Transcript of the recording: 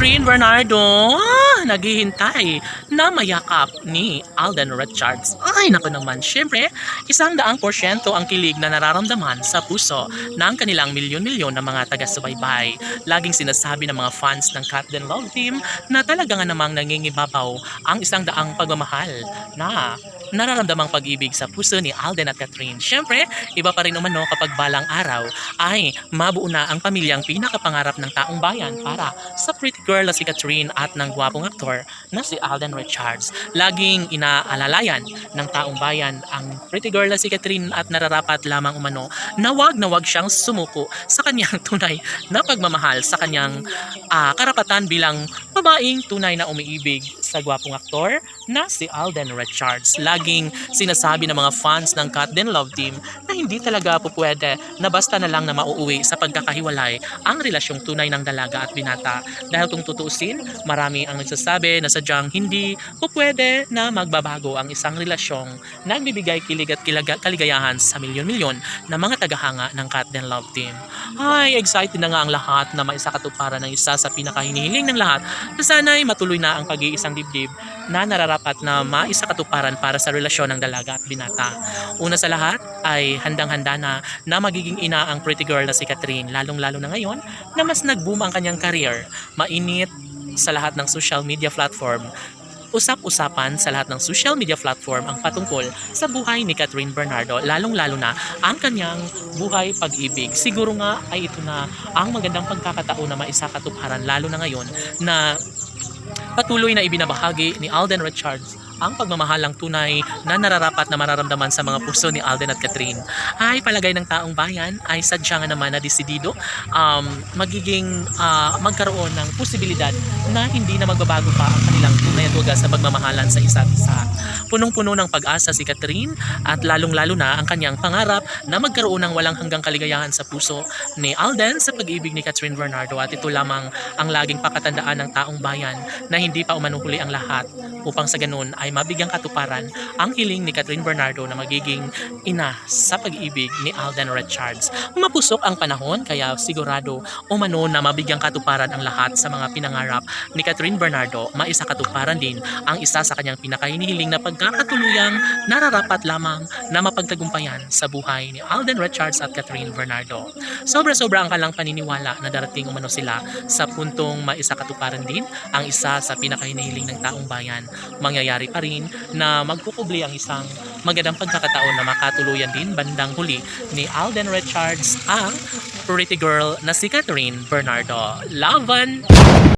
Catherine Bernardo, naghihintay na mayakap ni Alden Richards. Ay, naku naman, syempre, 100% ang kilig na nararamdaman sa puso ng kanilang milyon-milyon na mga taga-subaybay. Laging sinasabi ng mga fans ng Cat Den Love Team na talaga nga namang nangingibabaw ang 100 pagmamahal na nararamdamang pag-ibig sa puso ni Alden at Catherine. Syempre, iba pa rin umano kapag balang araw ay mabuo na ang pamilyang pinakapangarap ng taong bayan para sa pretty girl na si Catherine at ng gwapong aktor na si Alden Richards. Laging inaalalayan ng taong bayan ang pretty girl na si Catherine at nararapat lamang umano na wag siyang sumuko sa kanyang tunay na pagmamahal sa kanyang karapatan bilang babaeng tunay na umiibig sa gwapong aktor na si Alden Richards. Laging sinasabi ng mga fans ng Cat Den Love Team na hindi talaga po pwede na basta na lang na mauuwi sa pagkakahiwalay ang relasyong tunay ng dalaga at binata. Dahil kung tutuusin, marami ang nagsasabi na sadyang hindi po pwede na magbabago ang isang relasyong nagbibigay kilig at kaligayahan sa milyon-milyon na mga tagahanga ng Cat Den Love Team. Ay, excited na nga ang lahat na maisakatuparan ng isa sa pinakahinihiling ng lahat na sana'y matuloy na ang pag-iisang dibdib na nararapat na maisakatuparan para sa relasyon ng dalaga at binata. Una sa lahat ay handang-handa na magiging ina ang pretty girl na si Catherine, lalong-lalo na ngayon na mas nag-boom ang kanyang career. Mainit sa lahat ng social media platform. Usap-usapan sa lahat ng social media platform ang patungkol sa buhay ni Catherine Bernardo, lalong-lalo na ang kanyang buhay pag-ibig. Siguro nga ay ito na ang magandang pagkakataon na maisakatuparan, lalo na ngayon na patuloy na ibinabahagi ni Alden Richards ang pagmamahalang tunay na nararapat na mararamdaman sa mga puso ni Alden at Catherine. Ay palagay ng taong bayan ay sadya nga naman na desidido magkaroon ng posibilidad na hindi na magbabago pa ang kanilang tunay at wagas sa pagmamahalan sa isa't isa. Punong-puno ng pag-asa si Catherine at lalong-lalo na ang kanyang pangarap na magkaroon ng walang hanggang kaligayahan sa puso ni Alden sa pag-ibig ni Catherine Bernardo, at ito lamang ang laging pakatandaan ng taong bayan na hindi pa umanuhuli ang lahat upang sa ganun ay mabigyang katuparan ang hiling ni Catherine Bernardo na magiging ina sa pag-ibig ni Alden Richards. Mapusok ang panahon kaya sigurado umano na mabigyang katuparan ang lahat sa mga pinangarap ni Catherine Bernardo. Maisakatuparan din ang isa sa kanyang pinakahinihiling na pagkakatuluyang nararapat lamang na mapagtagumpayan sa buhay ni Alden Richards at Catherine Bernardo. Sobra-sobra ang kalang paniniwala na darating umano sila sa puntong maisakatuparan din ang isa sa pinakahinihiling ng taong bayan. Mangyayari pa rin na magkukubli ang isang magandang pagkakataon na makatuluyan din bandang huli ni Alden Richards ang pretty girl na si Catherine Bernardo. Laban!